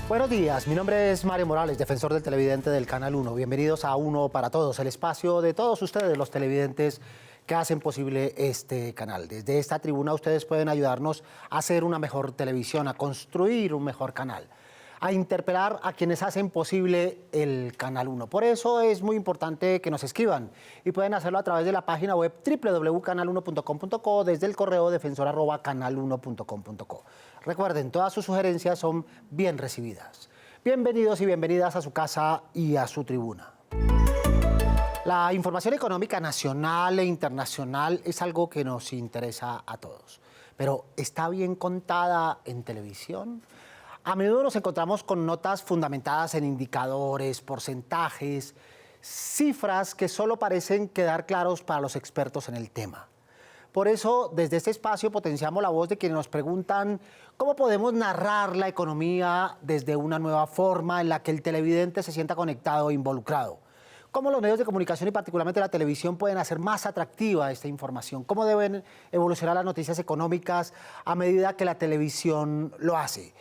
Buenos días, mi nombre es Mario Morales, defensor del televidente del Canal 1. Bienvenidos a Uno para Todos, el espacio de todos ustedes, los televidentes que hacen posible este canal. Desde esta tribuna ustedes pueden ayudarnos a hacer una mejor televisión, a construir un mejor canal, a interpelar a quienes hacen posible el Canal 1. Por eso es muy importante que nos escriban y pueden hacerlo a través de la página web www.canal1.com.co, desde el correo defensor@canal1.com.co. Recuerden, todas sus sugerencias son bien recibidas. Bienvenidos y bienvenidas a su casa y a su tribuna. La información económica nacional e internacional es algo que nos interesa a todos, pero ¿está bien contada en televisión? A menudo nos encontramos con notas fundamentadas en indicadores, porcentajes, cifras que solo parecen quedar claros para los expertos en el tema. Por eso, desde este espacio potenciamos la voz de quienes nos preguntan cómo podemos narrar la economía desde una nueva forma en la que el televidente se sienta conectado e involucrado. ¿Cómo los medios de comunicación y particularmente la televisión pueden hacer más atractiva esta información? ¿Cómo deben evolucionar las noticias económicas a medida que la televisión lo hace?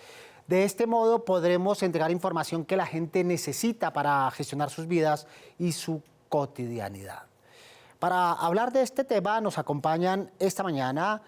De este modo podremos entregar información que la gente necesita para gestionar sus vidas y su cotidianidad. Para hablar de este tema nos acompañan esta mañana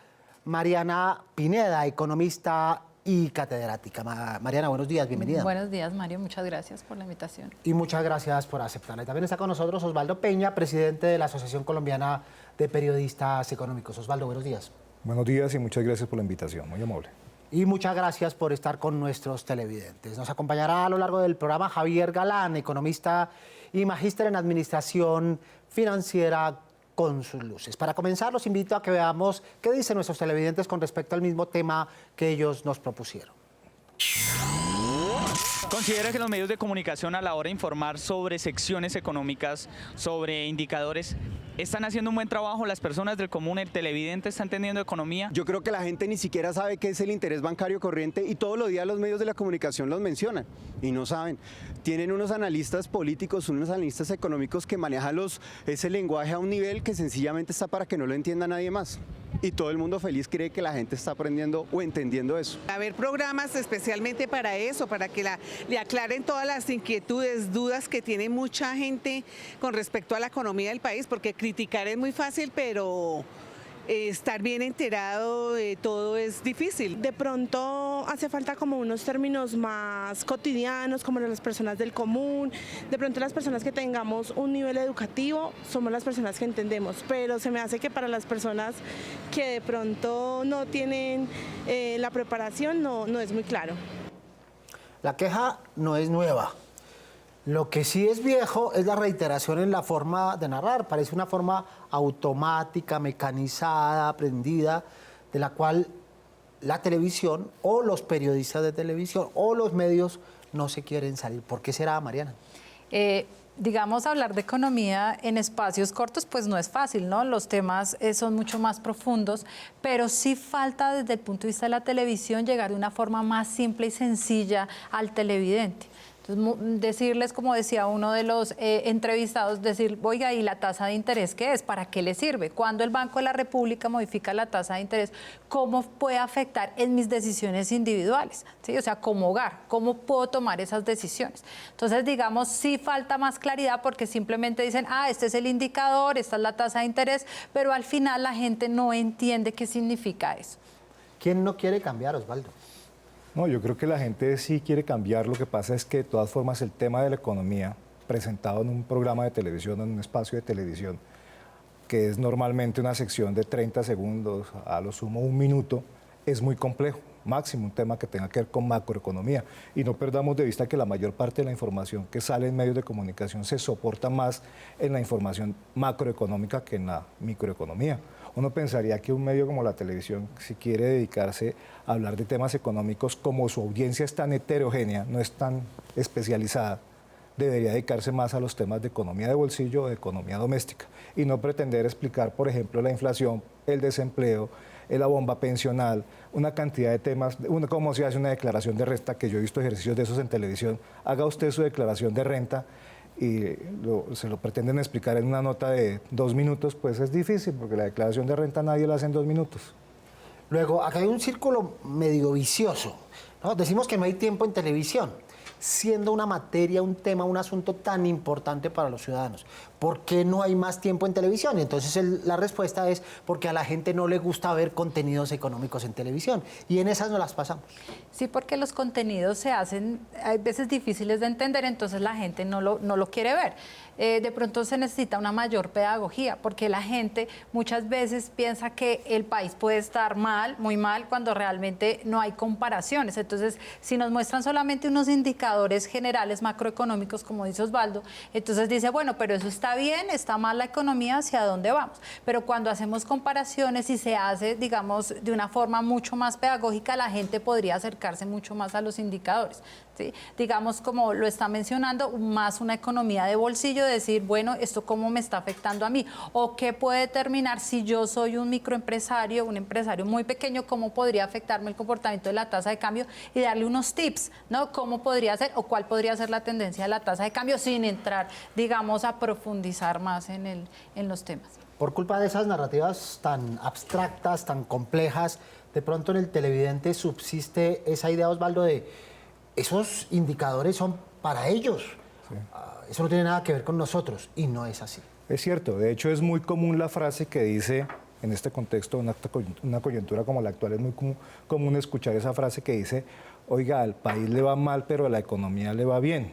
Mariana Pineda, economista y catedrática. Mariana, buenos días, bienvenida. Buenos días, Mario, muchas gracias por la invitación. Y muchas gracias por aceptarla. Y también está con nosotros Osvaldo Peña, presidente de la Asociación Colombiana de Periodistas Económicos. Osvaldo, buenos días. Buenos días y muchas gracias por la invitación, muy amable. Y muchas gracias por estar con nuestros televidentes. Nos acompañará a lo largo del programa Javier Galán, economista y magíster en Administración Financiera con sus luces. Para comenzar, los invito a que veamos qué dicen nuestros televidentes con respecto al mismo tema que ellos nos propusieron. ¿Considera que los medios de comunicación a la hora de informar sobre secciones económicas, sobre indicadores, están haciendo un buen trabajo? ¿Las personas del común, el televidente, está entendiendo economía? Yo creo que la gente ni siquiera sabe qué es el interés bancario corriente y todos los días los medios de la comunicación los mencionan y no saben. Tienen unos analistas políticos, unos analistas económicos que manejan ese lenguaje a un nivel que sencillamente está para que no lo entienda nadie más. Y todo el mundo feliz cree que la gente está aprendiendo o entendiendo eso. Haber programas especialmente para eso, para que le aclaren todas las inquietudes, dudas que tiene mucha gente con respecto a la economía del país, porque criticar es muy fácil, pero estar bien enterado de todo es difícil. De pronto hace falta como unos términos más cotidianos, como las personas del común. De pronto las personas que tengamos un nivel educativo somos las personas que entendemos, pero se me hace que para las personas que de pronto no tienen la preparación no es muy claro. La queja no es nueva. Lo que sí es viejo es la reiteración en la forma de narrar. Parece una forma automática, mecanizada, aprendida, de la cual la televisión o los periodistas de televisión o los medios no se quieren salir. ¿Por qué será, Mariana? Digamos, hablar de economía en espacios cortos, pues no es fácil, ¿no? Los temas son mucho más profundos, pero sí falta desde el punto de vista de la televisión llegar de una forma más simple y sencilla al televidente. Entonces, decirles, como decía uno de los entrevistados, decir, oiga, ¿y la tasa de interés qué es? ¿Para qué le sirve? Cuando el Banco de la República modifica la tasa de interés, ¿cómo puede afectar en mis decisiones individuales? ¿Sí? O sea, como hogar, ¿cómo puedo tomar esas decisiones? Entonces, digamos, sí falta más claridad porque simplemente dicen, este es el indicador, esta es la tasa de interés, pero al final la gente no entiende qué significa eso. ¿Quién no quiere cambiar, Osvaldo? No, yo creo que la gente sí quiere cambiar, lo que pasa es que de todas formas el tema de la economía, presentado en un programa de televisión, en un espacio de televisión, que es normalmente una sección de 30 segundos, a lo sumo un minuto, es muy complejo, máximo un tema que tenga que ver con macroeconomía. Y no perdamos de vista que la mayor parte de la información que sale en medios de comunicación se soporta más en la información macroeconómica que en la microeconomía. Uno pensaría que un medio como la televisión, si quiere dedicarse a hablar de temas económicos, como su audiencia es tan heterogénea, no es tan especializada, debería dedicarse más a los temas de economía de bolsillo o de economía doméstica y no pretender explicar, por ejemplo, la inflación, el desempleo, la bomba pensional, una cantidad de temas, cómo se hace una declaración de renta, que yo he visto ejercicios de esos en televisión. Haga usted su declaración de renta y se lo pretenden explicar en una nota de 2 minutos, pues es difícil, porque la declaración de renta nadie la hace en 2 minutos. Luego, acá hay un círculo medio vicioso, ¿no? Decimos que no hay tiempo en televisión, siendo una materia, un tema, un asunto tan importante para los ciudadanos? ¿Por qué no hay más tiempo en televisión? Y entonces la respuesta es porque a la gente no le gusta ver contenidos económicos en televisión. Y en esas no las pasamos. Sí, porque los contenidos se hacen a veces difíciles de entender, entonces la gente no lo quiere ver. De pronto se necesita una mayor pedagogía, porque la gente muchas veces piensa que el país puede estar mal, muy mal, cuando realmente no hay comparaciones. Entonces, si nos muestran solamente unos indicadores generales macroeconómicos, como dice Osvaldo, entonces dice, bueno, pero eso está bien, está mal la economía, ¿hacia dónde vamos? Pero cuando hacemos comparaciones y se hace, digamos, de una forma mucho más pedagógica, la gente podría acercarse mucho más a los indicadores. ¿Sí? Digamos, como lo está mencionando, más una economía de bolsillo, decir, bueno, ¿esto cómo me está afectando a mí? ¿O qué puede determinar si yo soy un microempresario, un empresario muy pequeño, cómo podría afectarme el comportamiento de la tasa de cambio? Y darle unos tips, ¿no? ¿Cómo podría ser o cuál podría ser la tendencia de la tasa de cambio sin entrar, digamos, a profundizar más en los temas? Por culpa de esas narrativas tan abstractas, tan complejas, de pronto en el televidente subsiste esa idea, Osvaldo, de esos indicadores son para ellos. Sí. Eso no tiene nada que ver con nosotros y no es así. Es cierto, de hecho es muy común la frase que dice, en este contexto, una coyuntura como la actual, es muy común escuchar esa frase que dice, oiga, al país le va mal, pero a la economía le va bien.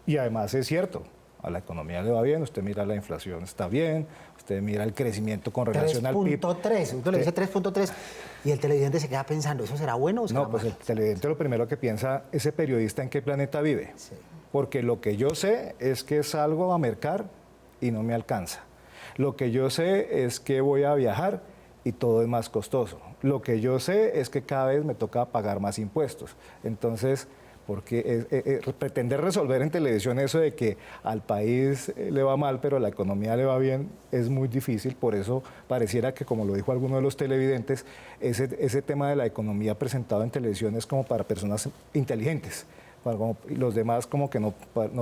Y además es cierto, a la economía le va bien, usted mira la inflación, está bien, usted mira el crecimiento con relación al PIB. 3.3, usted le dice 3.3 y el televidente se queda pensando, ¿eso será bueno o será malo? No, pues malo? el televidente lo primero que piensa, ese periodista en qué planeta vive. Sí. Porque lo que yo sé es que salgo a mercar y no me alcanza. Lo que yo sé es que voy a viajar y todo es más costoso. Lo que yo sé es que cada vez me toca pagar más impuestos. Entonces, porque pretender resolver en televisión eso de que al país le va mal, pero a la economía le va bien, es muy difícil. Por eso pareciera que, como lo dijo alguno de los televidentes, ese tema de la economía presentado en televisión es como para personas inteligentes. Los demás como que no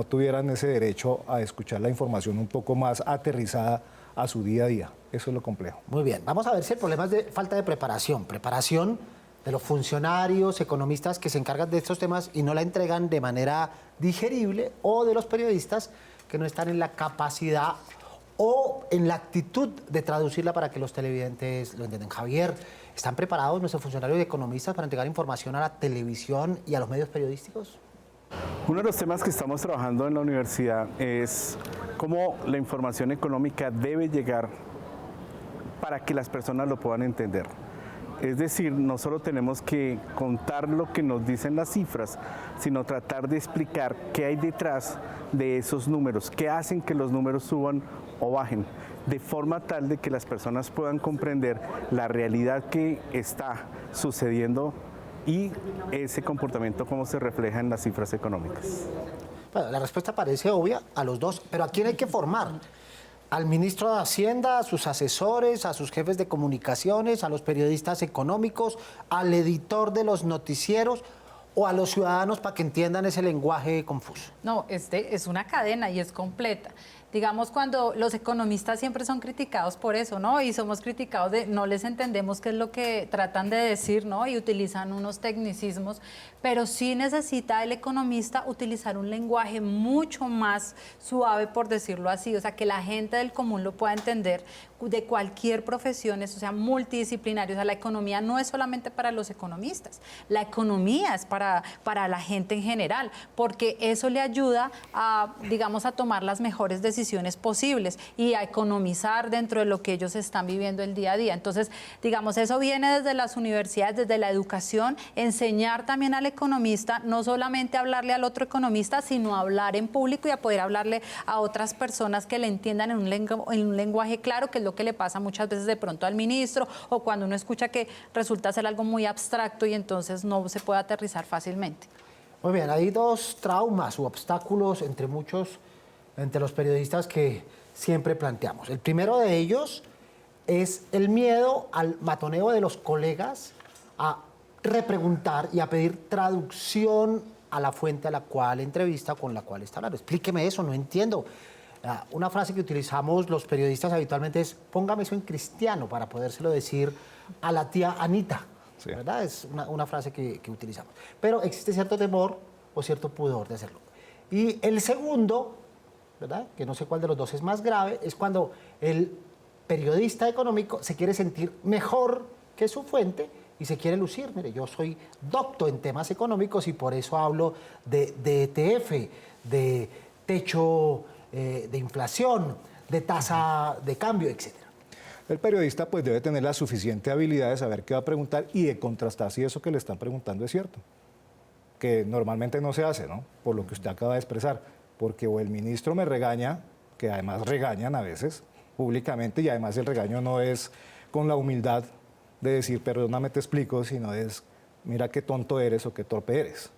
tuvieran ese derecho a escuchar la información un poco más aterrizada a su día a día. Eso es lo complejo. Muy bien, vamos a ver si el problema es de falta de preparación de los funcionarios, economistas que se encargan de estos temas y no la entregan de manera digerible, o de los periodistas que no están en la capacidad o en la actitud de traducirla para que los televidentes lo entiendan. Javier, ¿están preparados nuestros funcionarios y economistas para entregar información a la televisión y a los medios periodísticos? Uno de los temas que estamos trabajando en la universidad es cómo la información económica debe llegar para que las personas lo puedan entender. Es decir, no solo tenemos que contar lo que nos dicen las cifras, sino tratar de explicar qué hay detrás de esos números, qué hacen que los números suban o bajen, de forma tal de que las personas puedan comprender la realidad que está sucediendo y ese comportamiento cómo se refleja en las cifras económicas. Bueno, la respuesta parece obvia a los dos, pero ¿a quién hay que formar? ¿Al ministro de Hacienda, a sus asesores, a sus jefes de comunicaciones, a los periodistas económicos, al editor de los noticieros o a los ciudadanos para que entiendan ese lenguaje confuso? No, es una cadena y es completa. Digamos, cuando los economistas siempre son criticados por eso, ¿no? Y somos criticados de no les entendemos qué es lo que tratan de decir, ¿no? Y utilizan unos tecnicismos, pero sí necesita el economista utilizar un lenguaje mucho más suave, por decirlo así, o sea, que la gente del común lo pueda entender, de cualquier profesión, o sea, multidisciplinario. O sea, la economía no es solamente para los economistas, la economía es para la gente en general, porque eso le ayuda a, digamos, a tomar las mejores decisiones posibles y a economizar dentro de lo que ellos están viviendo el día a día. Entonces, digamos, eso viene desde las universidades, desde la educación, enseñar también al economista, no solamente hablarle al otro economista, sino hablar en público y a poder hablarle a otras personas que le entiendan en un lenguaje claro, que es lo que le pasa muchas veces de pronto al ministro, o cuando uno escucha que resulta ser algo muy abstracto y entonces no se puede aterrizar fácilmente. Muy bien, hay dos traumas u obstáculos entre muchos, entre los periodistas que siempre planteamos. El primero de ellos es el miedo al matoneo de los colegas a repreguntar y a pedir traducción a la fuente a la cual entrevista, con la cual está hablando. Explíqueme eso, no entiendo. Una frase que utilizamos los periodistas habitualmente es póngame eso en cristiano para podérselo decir a la tía Anita. Sí. ¿Verdad? Es una frase que utilizamos. Pero existe cierto temor o cierto pudor de hacerlo. Y el segundo, ¿verdad?, que no sé cuál de los dos es más grave, es cuando el periodista económico se quiere sentir mejor que su fuente y se quiere lucir. Mire, yo soy docto en temas económicos y por eso hablo de ETF, de techo de inflación, de tasa de cambio, etc. El periodista pues debe tener la suficiente habilidad de saber qué va a preguntar y de contrastar si eso que le están preguntando es cierto, que normalmente no se hace, ¿no? Por lo que usted acaba de expresar, porque o el ministro me regaña, que además regañan a veces públicamente, y además el regaño no es con la humildad de decir, perdóname, te explico, sino es, mira qué tonto eres o qué torpe eres.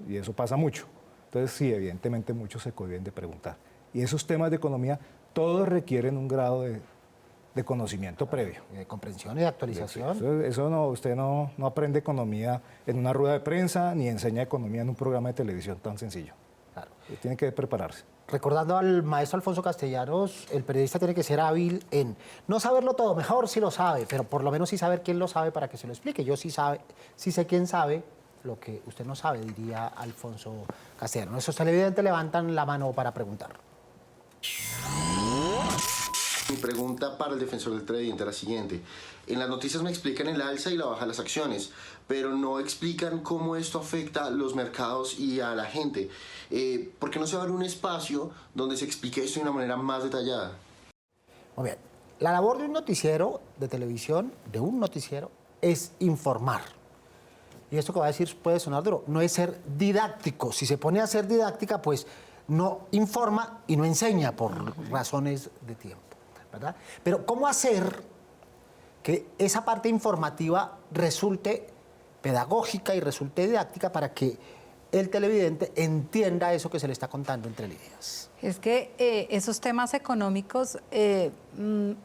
Y eso pasa mucho. Entonces, sí, evidentemente muchos se cohíben de preguntar. Y esos temas de economía, todos requieren un grado de conocimiento previo. De comprensión y de actualización. Eso no, usted no aprende economía en una rueda de prensa, ni enseña economía en un programa de televisión tan sencillo. Claro. Tiene que prepararse. Recordando al maestro Alfonso Castellanos, el periodista tiene que ser hábil en no saberlo todo, mejor si lo sabe, pero por lo menos sí saber quién lo sabe para que se lo explique. Yo sí sé quién sabe lo que usted no sabe, diría Alfonso Castellanos. Nuestros televidentes levantan la mano para preguntar. Mi pregunta para el defensor del televidente es la siguiente. En las noticias me explican el alza y la baja de las acciones, pero no explican cómo esto afecta a los mercados y a la gente. ¿Por qué no se abre un espacio donde se explique esto de una manera más detallada? Muy bien. La labor de un noticiero de televisión, es informar. Y esto que va a decir puede sonar duro, no es ser didáctico. Si se pone a ser didáctica, pues no informa y no enseña por razones de tiempo, ¿verdad? Pero ¿cómo hacer que esa parte informativa resulte pedagógica y resulte didáctica para que el televidente entienda eso que se le está contando entre líneas? Es que esos temas económicos,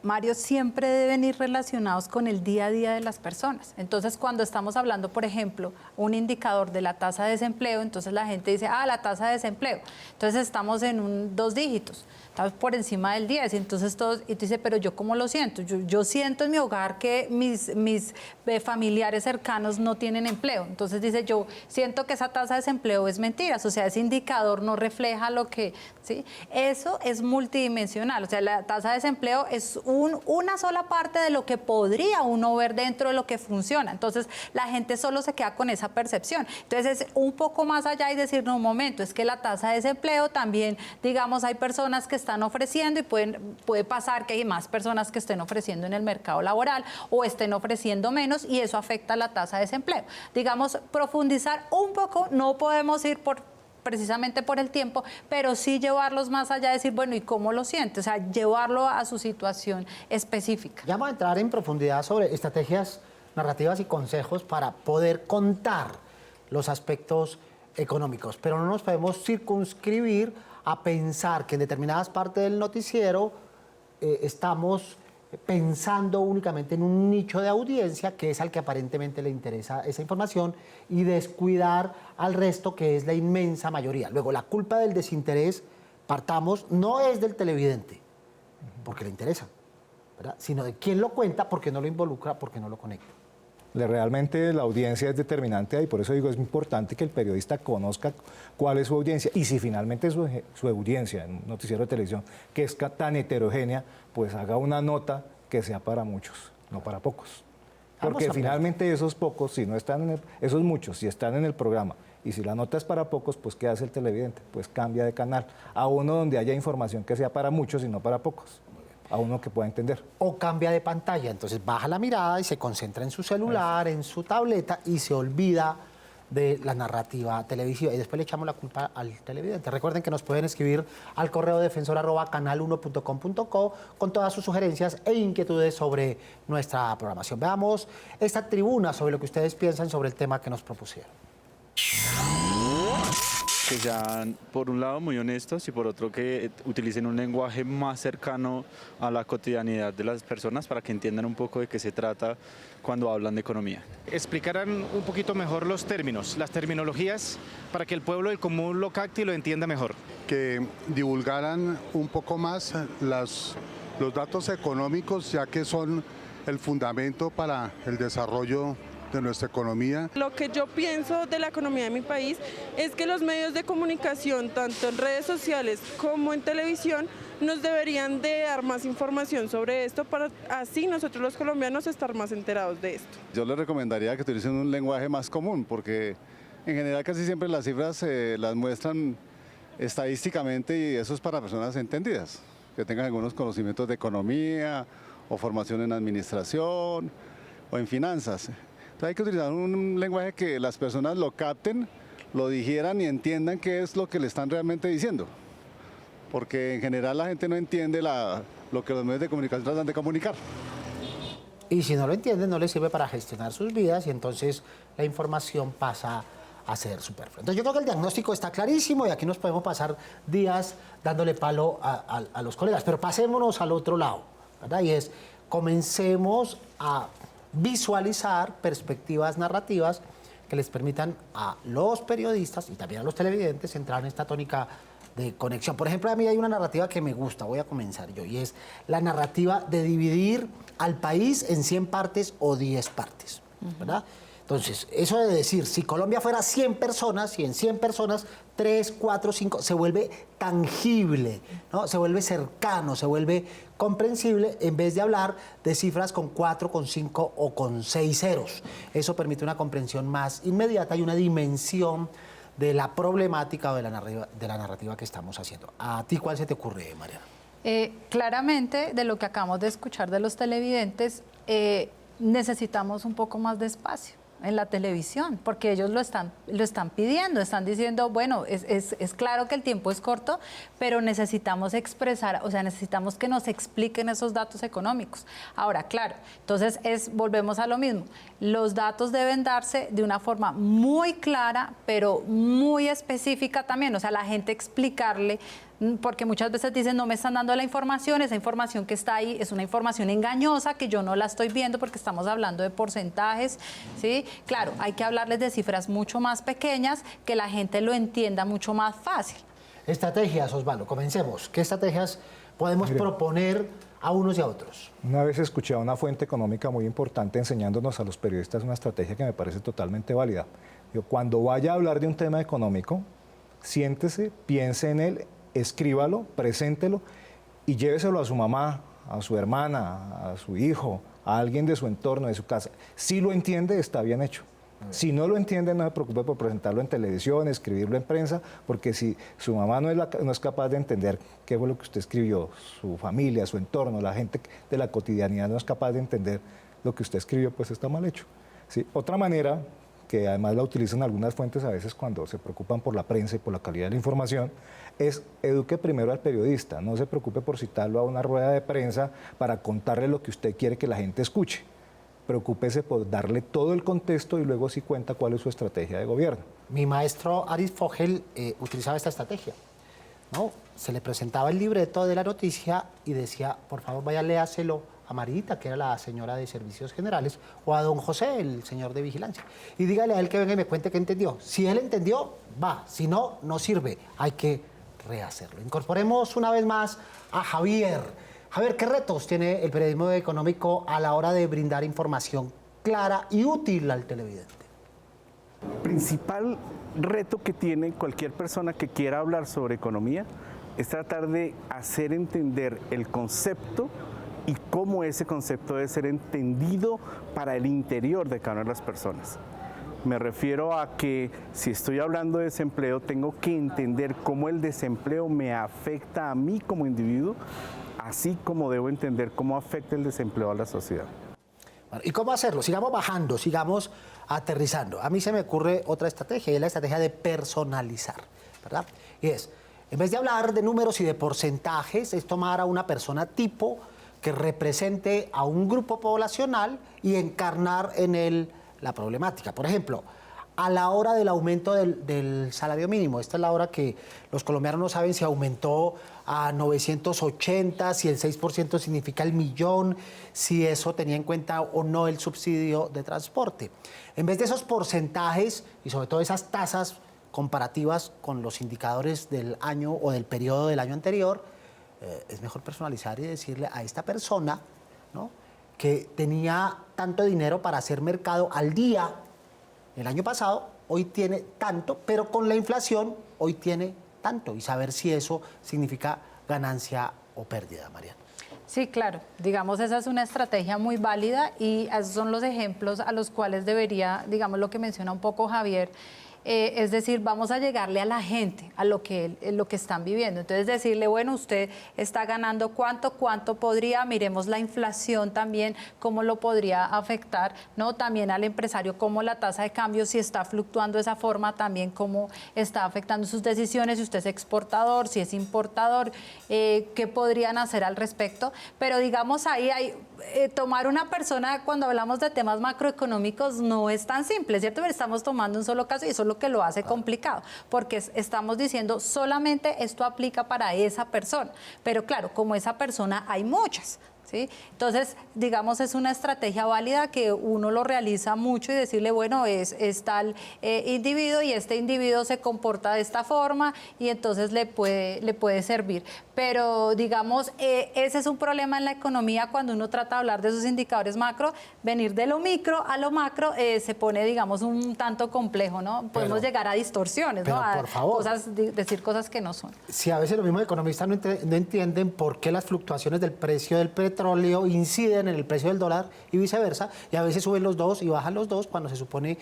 Mario, siempre deben ir relacionados con el día a día de las personas. Entonces, cuando estamos hablando, por ejemplo, un indicador de la tasa de desempleo, entonces la gente dice, la tasa de desempleo. Entonces, estamos en 2 dígitos, estamos por encima del 10. Entonces, todos, y tú dices, pero ¿yo cómo lo siento? Yo siento en mi hogar que mis familiares cercanos no tienen empleo. Entonces, dice, yo siento que esa tasa de desempleo es mentiras. O sea, ese indicador no refleja lo que... ¿sí? Eso es multidimensional, o sea, la tasa de desempleo es una sola parte de lo que podría uno ver dentro de lo que funciona. Entonces, la gente solo se queda con esa percepción. Entonces, es un poco más allá y decir, no, un momento, es que la tasa de desempleo también, digamos, hay personas que están ofreciendo y puede pasar que hay más personas que estén ofreciendo en el mercado laboral o estén ofreciendo menos y eso afecta la tasa de desempleo. Digamos, profundizar un poco, no podemos ir precisamente por el tiempo, pero sí llevarlos más allá, decir, bueno, ¿y cómo lo siente? O sea, llevarlo a su situación específica. Ya vamos a entrar en profundidad sobre estrategias narrativas y consejos para poder contar los aspectos económicos, pero no nos podemos circunscribir a pensar que en determinadas partes del noticiero estamos pensando únicamente en un nicho de audiencia que es al que aparentemente le interesa esa información y descuidar al resto que es la inmensa mayoría. Luego, la culpa del desinterés, partamos, no es del televidente, porque le interesa, ¿verdad?, sino de quién lo cuenta, porque no lo involucra, porque no lo conecta. Realmente la audiencia es determinante ahí, por eso digo, es importante que el periodista conozca cuál es su audiencia y si finalmente su audiencia en un noticiero de televisión que es tan heterogénea, pues haga una nota que sea para muchos, no para pocos. Porque finalmente esos pocos, si no están esos muchos, si están en el programa y si la nota es para pocos, pues ¿qué hace el televidente? Pues cambia de canal a uno donde haya información que sea para muchos y no para pocos, a uno que pueda entender. O cambia de pantalla, entonces baja la mirada y se concentra en su celular, en su tableta y se olvida de la narrativa televisiva y después le echamos la culpa al televidente. Recuerden que nos pueden escribir al correo defensor@canal1.com.co con todas sus sugerencias e inquietudes sobre nuestra programación. Veamos esta tribuna sobre lo que ustedes piensan sobre el tema que nos propusieron. Que sean, por un lado, muy honestos y por otro, que utilicen un lenguaje más cercano a la cotidianidad de las personas para que entiendan un poco de qué se trata cuando hablan de economía. Explicaran un poquito mejor los términos, las terminologías, para que el pueblo del común lo capte y lo entienda mejor. Que divulgaran un poco más los datos económicos, ya que son el fundamento para el desarrollo de nuestra economía. Lo que yo pienso de la economía de mi país es que los medios de comunicación, tanto en redes sociales como en televisión, nos deberían de dar más información sobre esto para así nosotros los colombianos estar más enterados de esto. Yo les recomendaría que utilicen un lenguaje más común, porque en general casi siempre las cifras las muestran estadísticamente y eso es para personas entendidas, que tengan algunos conocimientos de economía o formación en administración o en finanzas. Entonces hay que utilizar un lenguaje que las personas lo capten, lo digieran y entiendan qué es lo que le están realmente diciendo. Porque en general la gente no entiende lo que los medios de comunicación tratan de comunicar. Y si no lo entienden, no les sirve para gestionar sus vidas y entonces la información pasa a ser superflua. Entonces yo creo que el diagnóstico está clarísimo y aquí nos podemos pasar días dándole palo a los colegas, pero pasémonos al otro lado, ¿verdad? Y es, comencemos a visualizar perspectivas narrativas que les permitan a los periodistas y también a los televidentes entrar en esta tónica de conexión. Por ejemplo, a mí hay una narrativa que me gusta, voy a comenzar yo, y es la narrativa de dividir al país en 100 partes o 10 partes, ¿verdad? Entonces, eso de decir, si Colombia fuera 100 personas y en 100 personas, 3, 4, 5, se vuelve tangible, ¿no? Se vuelve cercano, se vuelve comprensible, en vez de hablar de cifras con 4, con 5 o con 6 ceros. Eso permite una comprensión más inmediata y una dimensión de la problemática o de la narrativa que estamos haciendo. ¿A ti cuál se te ocurre, Mariana? Claramente, de lo que acabamos de escuchar de los televidentes, necesitamos un poco más de espacio en la televisión, porque ellos lo están pidiendo, están diciendo, bueno, es claro que el tiempo es corto, pero necesitamos expresar, o sea, necesitamos que nos expliquen esos datos económicos. Ahora, claro, entonces volvemos a lo mismo, los datos deben darse de una forma muy clara, pero muy específica también, o sea, la gente explicarle, porque muchas veces dicen, no me están dando la información, esa información que está ahí es una información engañosa que yo no la estoy viendo porque estamos hablando de porcentajes, ¿sí? Claro, hay que hablarles de cifras mucho más pequeñas, que la gente lo entienda mucho más fácil. Estrategias, Osvaldo, comencemos. ¿Qué estrategias podemos proponer a unos y a otros? Una vez escuché a una fuente económica muy importante enseñándonos a los periodistas una estrategia que me parece totalmente válida. Cuando vaya a hablar de un tema económico, siéntese, piense en él, escríbalo, preséntelo y lléveselo a su mamá, a su hermana, a su hijo, a alguien de su entorno, de su casa. Si lo entiende, está bien hecho. Si no lo entiende, no se preocupe por presentarlo en televisión, escribirlo en prensa, porque si su mamá no es capaz de entender qué fue lo que usted escribió, su familia, su entorno, la gente de la cotidianidad no es capaz de entender lo que usted escribió, pues está mal hecho. ¿Sí? Otra manera, que además la utilizan algunas fuentes a veces cuando se preocupan por la prensa y por la calidad de la información, es eduque primero al periodista, no se preocupe por citarlo a una rueda de prensa para contarle lo que usted quiere que la gente escuche. Preocúpese por darle todo el contexto y luego sí cuenta cuál es su estrategia de gobierno. Mi maestro Aris Fogel utilizaba esta estrategia, ¿no? Se le presentaba el libreto de la noticia y decía, por favor, vaya, léaselo a Marita, que era la señora de Servicios Generales, o a don José, el señor de Vigilancia. Y dígale a él que venga y me cuente qué entendió. Si él entendió, va. Si no, no sirve. Hay que rehacerlo. Incorporemos una vez más a Javier. Javier, ¿qué retos tiene el periodismo económico a la hora de brindar información clara y útil al televidente? El principal reto que tiene cualquier persona que quiera hablar sobre economía es tratar de hacer entender el concepto y cómo ese concepto debe ser entendido para el interior de cada una de las personas. Me refiero a que si estoy hablando de desempleo, tengo que entender cómo el desempleo me afecta a mí como individuo, así como debo entender cómo afecta el desempleo a la sociedad. ¿Y cómo hacerlo? Sigamos bajando, sigamos aterrizando. A mí se me ocurre otra estrategia, y es la estrategia de personalizar, ¿verdad? Y es, en vez de hablar de números y de porcentajes, es tomar a una persona tipo que represente a un grupo poblacional y encarnar en él la problemática. Por ejemplo, a la hora del aumento del salario mínimo, esta es la hora que los colombianos no saben si aumentó a 980, si el 6% significa el millón, si eso tenía en cuenta o no el subsidio de transporte. En vez de esos porcentajes y sobre todo esas tasas comparativas con los indicadores del año o del periodo del año anterior, es mejor personalizar y decirle a esta persona, ¿no?, que tenía tanto dinero para hacer mercado al día el año pasado, hoy tiene tanto, pero con la inflación hoy tiene tanto, y saber si eso significa ganancia o pérdida, Mariana. Sí, claro. Digamos, esa es una estrategia muy válida y esos son los ejemplos a los cuales debería, digamos, lo que menciona un poco Javier, es decir, vamos a llegarle a la gente, a lo que están viviendo. Entonces, decirle, bueno, usted está ganando cuánto podría, miremos la inflación también, cómo lo podría afectar, ¿no? También al empresario, cómo la tasa de cambio, si está fluctuando de esa forma, también cómo está afectando sus decisiones, si usted es exportador, si es importador, qué podrían hacer al respecto. Pero digamos, ahí hay... tomar una persona cuando hablamos de temas macroeconómicos no es tan simple, ¿cierto? Pero estamos tomando un solo caso y eso es lo que lo hace complicado, porque estamos diciendo solamente esto aplica para esa persona, pero claro, como esa persona hay muchas. ¿Sí? Entonces, digamos, es una estrategia válida que uno lo realiza mucho y decirle, bueno, es tal individuo y este individuo se comporta de esta forma y entonces le puede servir. Pero, digamos, ese es un problema en la economía cuando uno trata de hablar de esos indicadores macro, venir de lo micro a lo macro se pone, digamos, un tanto complejo, ¿no? Podemos llegar a distorsiones, ¿no? Por favor. Decir cosas que no son. Si a veces los mismos economistas no entienden por qué las fluctuaciones del precio del petróleo inciden en el precio del dólar y viceversa, y a veces suben los dos y bajan los dos cuando se supone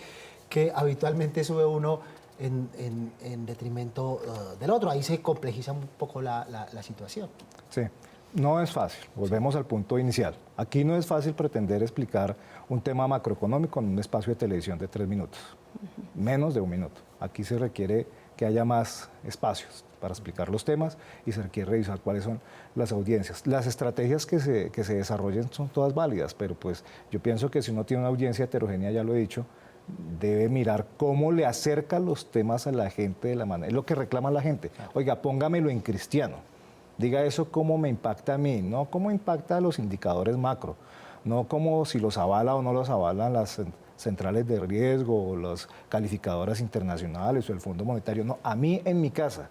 que habitualmente sube uno en detrimento del otro. Ahí se complejiza un poco la situación. Sí, no es fácil. Volvemos al punto inicial. Aquí no es fácil pretender explicar un tema macroeconómico en un espacio de televisión de 3 minutos, menos de 1 minuto. Aquí se requiere que haya más espacios para explicar los temas y se requiere revisar cuáles son las audiencias. Las estrategias que se desarrollen son todas válidas, pero pues yo pienso que si uno tiene una audiencia heterogénea, ya lo he dicho, debe mirar cómo le acerca los temas a la gente de la manera, es lo que reclama la gente. Oiga, póngamelo en cristiano, diga eso cómo me impacta a mí, no cómo impacta a los indicadores macro, no como si los avala o no los avalan las centrales de riesgo o las calificadoras internacionales o el Fondo Monetario, no, a mí en mi casa,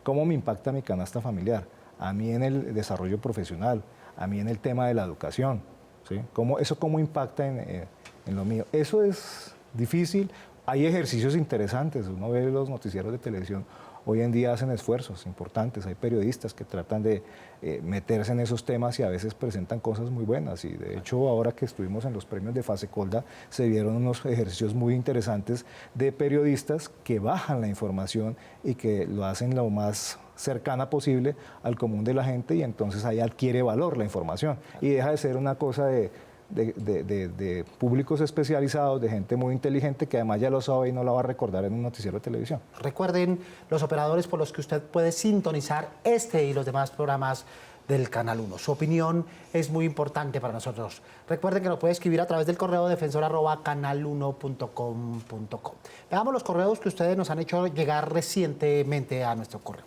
cómo me impacta mi canasta familiar, a mí en el desarrollo profesional, a mí en el tema de la educación, ¿sí? ¿Cómo impacta en lo mío? Eso es difícil. Hay ejercicios interesantes, uno ve los noticieros de televisión, hoy en día hacen esfuerzos importantes, hay periodistas que tratan de meterse en esos temas y a veces presentan cosas muy buenas, y de hecho ahora que estuvimos en los premios de Fasecolda se vieron unos ejercicios muy interesantes de periodistas que bajan la información y que lo hacen lo más cercana posible al común de la gente, y entonces ahí adquiere valor la información y deja de ser una cosa de públicos especializados, de gente muy inteligente que además ya lo sabe y no la va a recordar en un noticiero de televisión. Recuerden los operadores por los que usted puede sintonizar este y los demás programas del Canal 1. Su opinión es muy importante para nosotros. Recuerden que nos puede escribir a través del correo defensor@canal1.com.co. Veamos los correos que ustedes nos han hecho llegar recientemente a nuestro correo.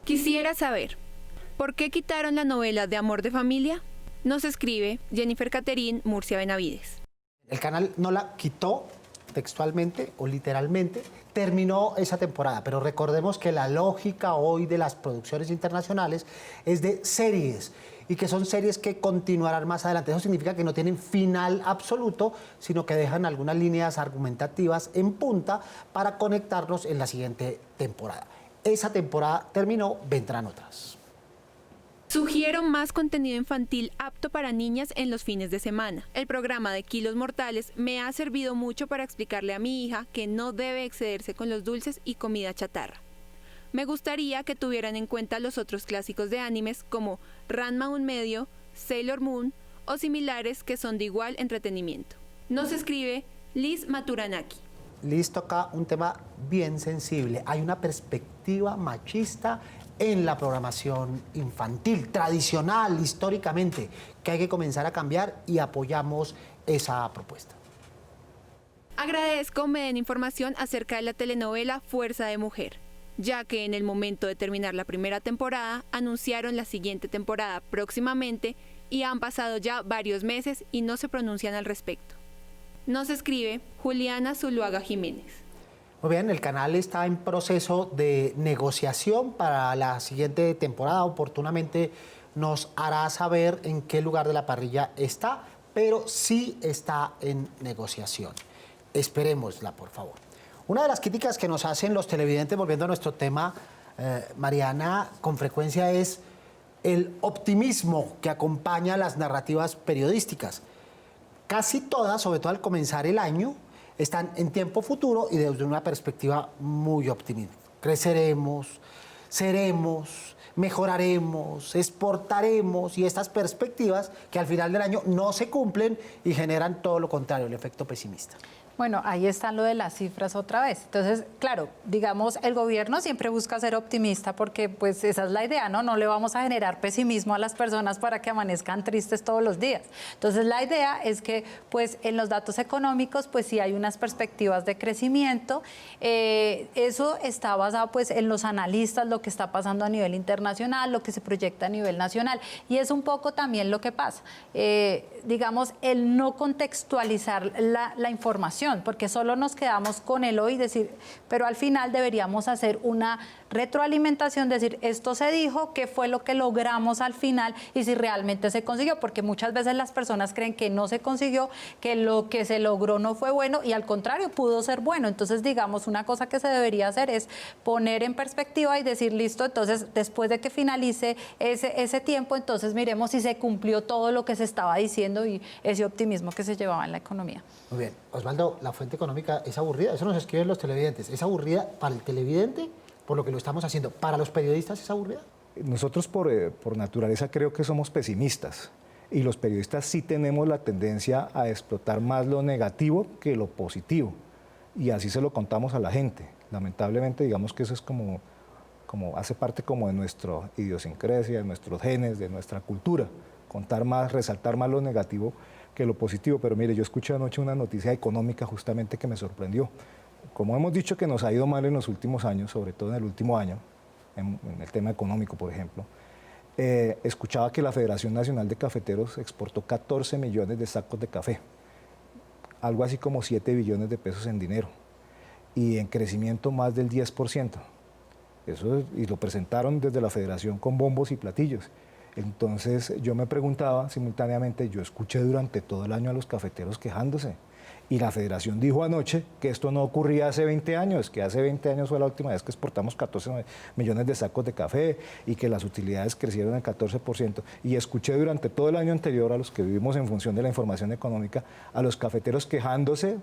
Quisiera saber, ¿por qué quitaron la novela de Amor de Familia? Nos escribe Jennifer Caterín Murcia Benavides. El canal no la quitó textualmente o literalmente, terminó esa temporada, pero recordemos que la lógica hoy de las producciones internacionales es de series y que son series que continuarán más adelante. Eso significa que no tienen final absoluto, sino que dejan algunas líneas argumentativas en punta para conectarnos en la siguiente temporada. Esa temporada terminó, vendrán otras. Sugiero más contenido infantil apto para niñas en los fines de semana. El programa de Kilos Mortales me ha servido mucho para explicarle a mi hija que no debe excederse con los dulces y comida chatarra. Me gustaría que tuvieran en cuenta los otros clásicos de animes como Ranma 1/2, Sailor Moon o similares que son de igual entretenimiento. Nos escribe Liz Maturanaki. Liz toca un tema bien sensible. Hay una perspectiva machista en la programación infantil, tradicional, históricamente, que hay que comenzar a cambiar, y apoyamos esa propuesta. Agradezco me den información acerca de la telenovela Fuerza de Mujer, ya que en el momento de terminar la primera temporada anunciaron la siguiente temporada próximamente y han pasado ya varios meses y no se pronuncian al respecto. Nos escribe Juliana Zuluaga Jiménez. Muy bien, el canal está en proceso de negociación para la siguiente temporada. Oportunamente nos hará saber en qué lugar de la parrilla está, pero sí está en negociación. Esperémosla, por favor. Una de las críticas que nos hacen los televidentes, volviendo a nuestro tema, Mariana, con frecuencia es el optimismo que acompaña las narrativas periodísticas. Casi todas, sobre todo al comenzar el año, están en tiempo futuro y desde una perspectiva muy optimista. Creceremos, seremos, mejoraremos, exportaremos, y estas perspectivas que al final del año no se cumplen y generan todo lo contrario, el efecto pesimista. Bueno, ahí está lo de las cifras otra vez. Entonces, claro, digamos, el gobierno siempre busca ser optimista porque pues esa es la idea, ¿no? No le vamos a generar pesimismo a las personas para que amanezcan tristes todos los días. Entonces, la idea es que pues en los datos económicos pues sí hay unas perspectivas de crecimiento. Eso está basado pues en los analistas, lo que está pasando a nivel internacional, lo que se proyecta a nivel nacional. Y es un poco también lo que pasa. Digamos, el no contextualizar la información, porque solo nos quedamos con el hoy, decir, pero al final deberíamos hacer una retroalimentación, decir, esto se dijo, qué fue lo que logramos al final y si realmente se consiguió, porque muchas veces las personas creen que no se consiguió, que lo que se logró no fue bueno y al contrario, pudo ser bueno. Entonces, digamos, una cosa que se debería hacer es poner en perspectiva y decir, listo, entonces, después de que finalice ese tiempo, entonces miremos si se cumplió todo lo que se estaba diciendo y ese optimismo que se llevaba en la economía. Muy bien. Osvaldo, la fuente económica es aburrida, eso nos escriben los televidentes. ¿Es aburrida para el televidente por lo que lo estamos haciendo? ¿Para los periodistas es aburrida? Nosotros por naturaleza creo que somos pesimistas y los periodistas sí tenemos la tendencia a explotar más lo negativo que lo positivo y así se lo contamos a la gente. Lamentablemente digamos que eso es como hace parte como de nuestra idiosincrasia, de nuestros genes, de nuestra cultura, contar más, resaltar más lo negativo que lo positivo. Pero mire, yo escuché anoche una noticia económica justamente que me sorprendió. Como hemos dicho que nos ha ido mal en los últimos años, sobre todo en el último año, en el tema económico, por ejemplo, escuchaba que la Federación Nacional de Cafeteros exportó 14 millones de sacos de café, algo así como 7 billones de pesos en dinero, y en crecimiento más del 10%. Eso, y lo presentaron desde la Federación con bombos y platillos. Entonces yo me preguntaba simultáneamente, yo escuché durante todo el año a los cafeteros quejándose y la Federación dijo anoche que esto no ocurría hace 20 años, que hace 20 años fue la última vez que exportamos 14 millones de sacos de café y que las utilidades crecieron en 14%. Y escuché durante todo el año anterior a los que vivimos en función de la información económica, a los cafeteros quejándose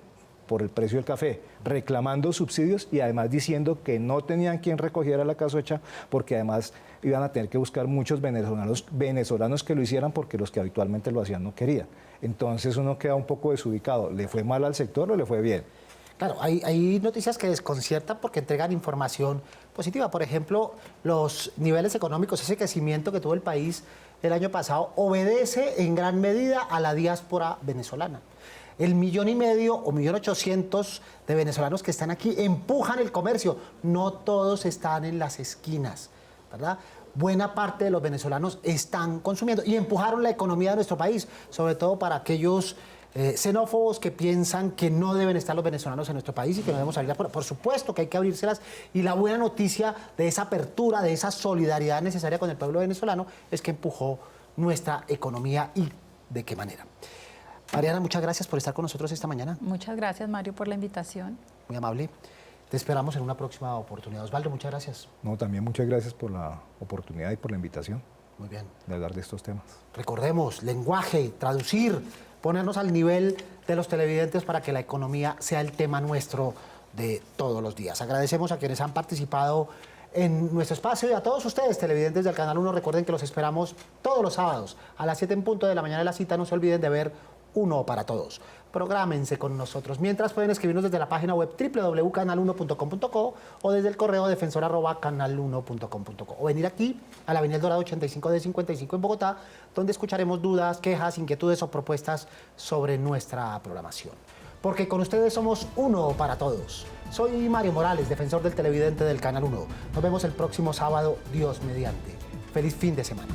por el precio del café, reclamando subsidios y además diciendo que no tenían quien recogiera la cosecha porque además iban a tener que buscar muchos venezolanos que lo hicieran porque los que habitualmente lo hacían no querían. Entonces uno queda un poco desubicado. ¿Le fue mal al sector o le fue bien? Claro, hay noticias que desconciertan porque entregan información positiva. Por ejemplo, los niveles económicos, ese crecimiento que tuvo el país el año pasado obedece en gran medida a la diáspora venezolana. El 1,5 millones o 1.800.000 de venezolanos que están aquí empujan el comercio. No todos están en las esquinas, ¿verdad? Buena parte de los venezolanos están consumiendo y empujaron la economía de nuestro país, sobre todo para aquellos xenófobos que piensan que no deben estar los venezolanos en nuestro país y que no debemos abrir. Por supuesto que hay que abrírselas, y la buena noticia de esa apertura, de esa solidaridad necesaria con el pueblo venezolano es que empujó nuestra economía. ¿Y de qué manera? Mariana, muchas gracias por estar con nosotros esta mañana. Muchas gracias, Mario, por la invitación. Muy amable. Te esperamos en una próxima oportunidad. Osvaldo, muchas gracias. No, también muchas gracias por la oportunidad y por la invitación. Muy bien. De hablar de estos temas. Recordemos, lenguaje, traducir, ponernos al nivel de los televidentes para que la economía sea el tema nuestro de todos los días. Agradecemos a quienes han participado en nuestro espacio y a todos ustedes, televidentes del Canal 1. Recuerden que los esperamos todos los sábados a las 7 en punto de la mañana de la cita. No se olviden de ver Uno para Todos. Prográmense con nosotros. Mientras, pueden escribirnos desde la página web www.canal1.com.co o desde el correo defensor@canal1.com.co o venir aquí a la Avenida El Dorado 85D55 en Bogotá, donde escucharemos dudas, quejas, inquietudes o propuestas sobre nuestra programación. Porque con ustedes somos Uno para Todos. Soy Mario Morales, defensor del televidente del Canal 1. Nos vemos el próximo sábado, Dios mediante. Feliz fin de semana.